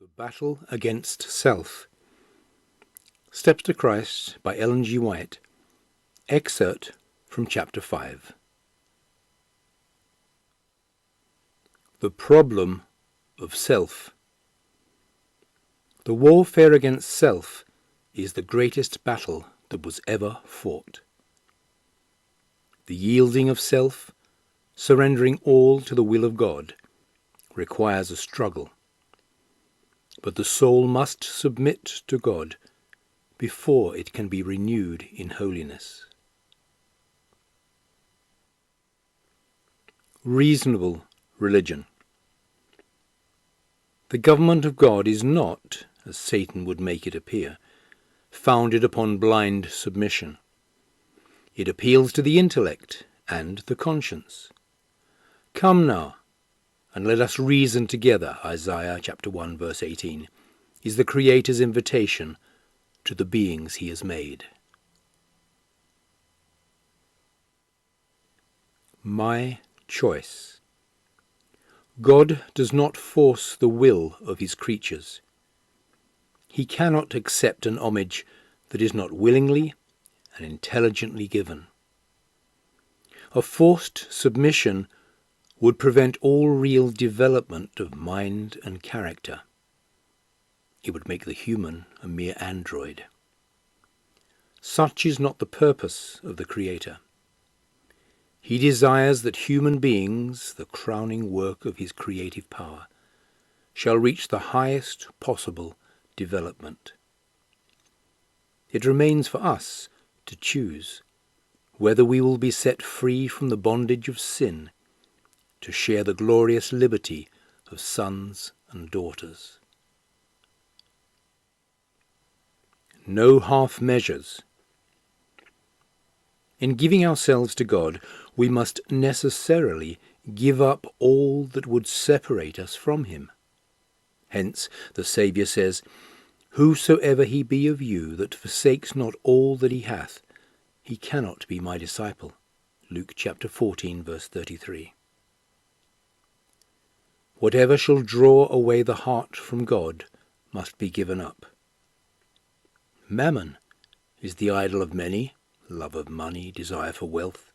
The Battle Against Self. Steps to Christ by Ellen G. White. Excerpt from Chapter 5. The Problem of Self. The warfare against self is the greatest battle that was ever fought. The yielding of self, surrendering all to the will of God, requires a struggle. But the soul must submit to God before it can be renewed in holiness. Reasonable religion. The government of God is not, as Satan would make it appear, founded upon blind submission. It appeals to the intellect and the conscience. Come now, and let us reason together, Isaiah chapter 1 verse 18, is the Creator's invitation to the beings he has made. My choice. God does not force the will of his creatures. He cannot accept an homage that is not willingly and intelligently given. A forced submission would prevent all real development of mind and character. It would make the human a mere android. Such is not the purpose of the Creator. He desires that human beings, the crowning work of his creative power, shall reach the highest possible development. It remains for us to choose whether we will be set free from the bondage of sin to share the glorious liberty of sons and daughters. No half measures. In giving ourselves to God, we must necessarily give up all that would separate us from him. Hence the Saviour says, "Whosoever he be of you that forsakes not all that he hath, he cannot be my disciple." Luke chapter 14 verse 33. Whatever shall draw away the heart from God must be given up. Mammon is the idol of many, love of money, desire for wealth,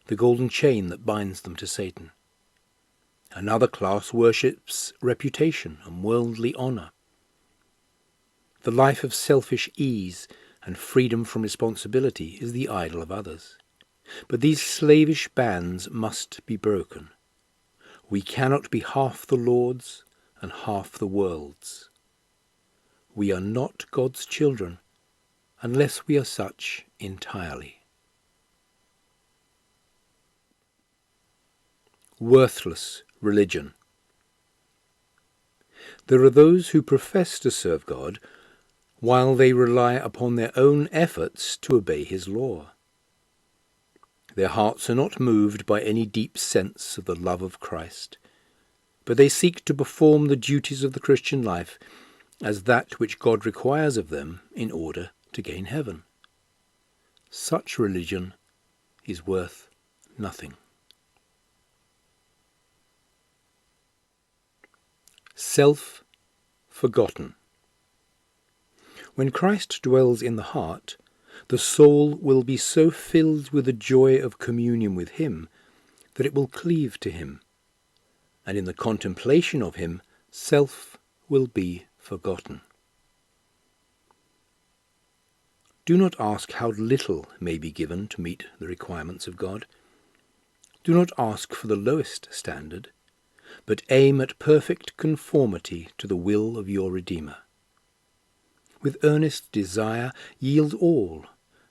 the golden chain that binds them to Satan. Another class worships reputation and worldly honour. The life of selfish ease and freedom from responsibility is the idol of others. But these slavish bands must be broken. We cannot be half the Lord's and half the world's. We are not God's children unless we are such entirely. Worthless religion. There are those who profess to serve God while they rely upon their own efforts to obey his law. Their hearts are not moved by any deep sense of the love of Christ, but they seek to perform the duties of the Christian life as that which God requires of them in order to gain heaven. Such religion is worth nothing. Self-forgotten. When Christ dwells in the heart, the soul will be so filled with the joy of communion with him that it will cleave to him, and in the contemplation of him, self will be forgotten. Do not ask how little may be given to meet the requirements of God. Do not ask for the lowest standard, but aim at perfect conformity to the will of your Redeemer. With earnest desire, yield all,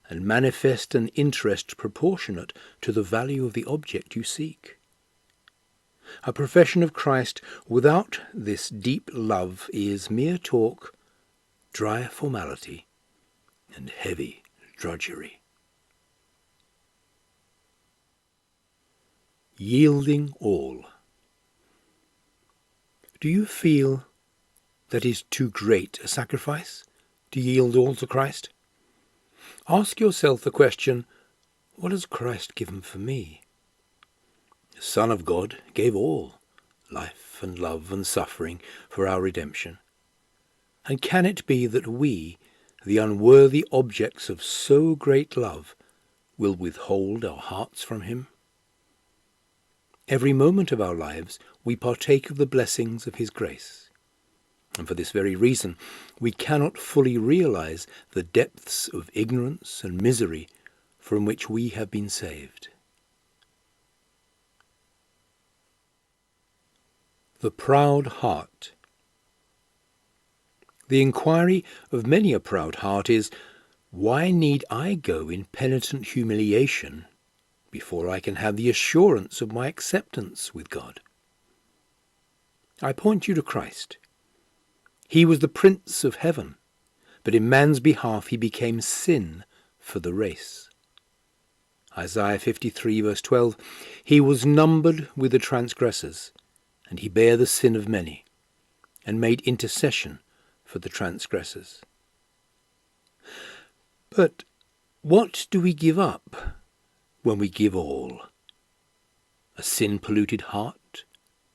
and manifest an interest proportionate to the value of the object you seek. A profession of Christ without this deep love is mere talk, dry formality, and heavy drudgery. Yielding all. Do you feel that is too great a sacrifice to yield all to Christ? Ask yourself the question, what has Christ given for me? The Son of God gave all, life and love and suffering, for our redemption. And can it be that we, the unworthy objects of so great love, will withhold our hearts from him? Every moment of our lives we partake of the blessings of his grace. And for this very reason, we cannot fully realize the depths of ignorance and misery from which we have been saved. The proud heart. The inquiry of many a proud heart is, why need I go in penitent humiliation before I can have the assurance of my acceptance with God? I point you to Christ. He was the Prince of Heaven, but in man's behalf he became sin for the race. Isaiah 53 verse 12, he was numbered with the transgressors, and he bare the sin of many, and made intercession for the transgressors. But what do we give up when we give all? A sin-polluted heart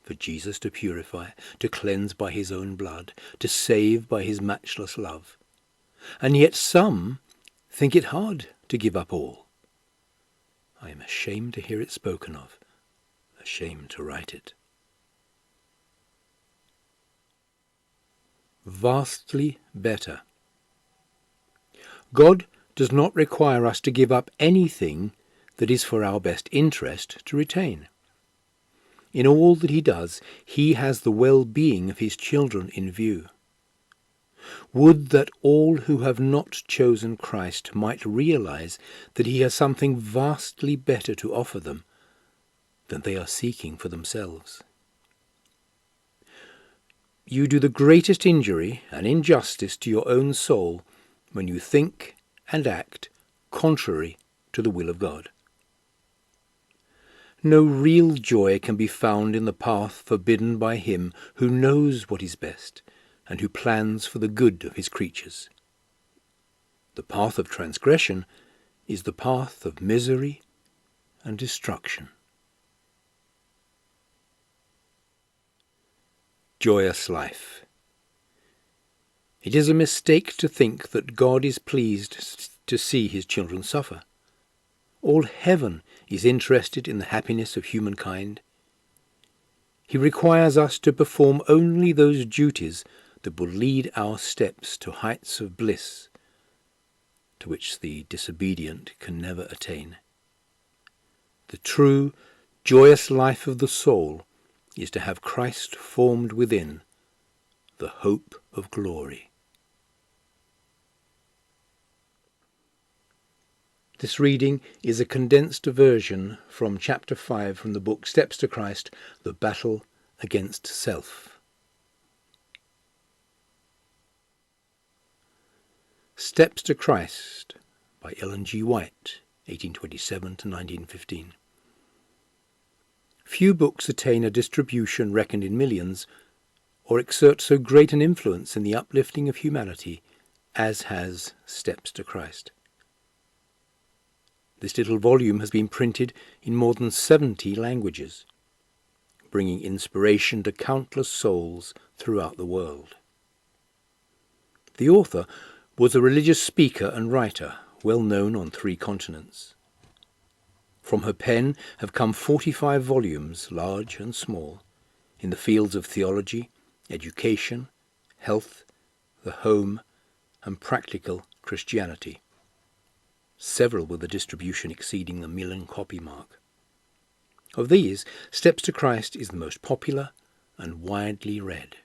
for Jesus to purify, to cleanse by his own blood, to save by his matchless love. And yet some think it hard to give up all. I am ashamed to hear it spoken of, ashamed to write it. Vastly better. God does not require us to give up anything that is for our best interest to retain. In all that he does, he has the well-being of his children in view. Would that all who have not chosen Christ might realize that he has something vastly better to offer them than they are seeking for themselves. You do the greatest injury and injustice to your own soul when you think and act contrary to the will of God. No real joy can be found in the path forbidden by him who knows what is best and who plans for the good of his creatures. The path of transgression is the path of misery and destruction. Joyous life. It is a mistake to think that God is pleased to see his children suffer. All heaven is interested in the happiness of humankind. He requires us to perform only those duties that will lead our steps to heights of bliss to which the disobedient can never attain. The true, joyous life of the soul is to have Christ formed within, the hope of glory. This reading is a condensed version from chapter 5 from the book Steps to Christ, The Battle Against Self. Steps to Christ by Ellen G. White, 1827 to 1915. Few books attain a distribution reckoned in millions, or exert so great an influence in the uplifting of humanity as has Steps to Christ. This little volume has been printed in more than 70 languages, bringing inspiration to countless souls throughout the world. The author was a religious speaker and writer, well known on 3 continents. From her pen have come 45 volumes, large and small, in the fields of theology, education, health, the home, and practical Christianity. Several with a distribution exceeding the million copy mark. Of these, Steps to Christ is the most popular and widely read.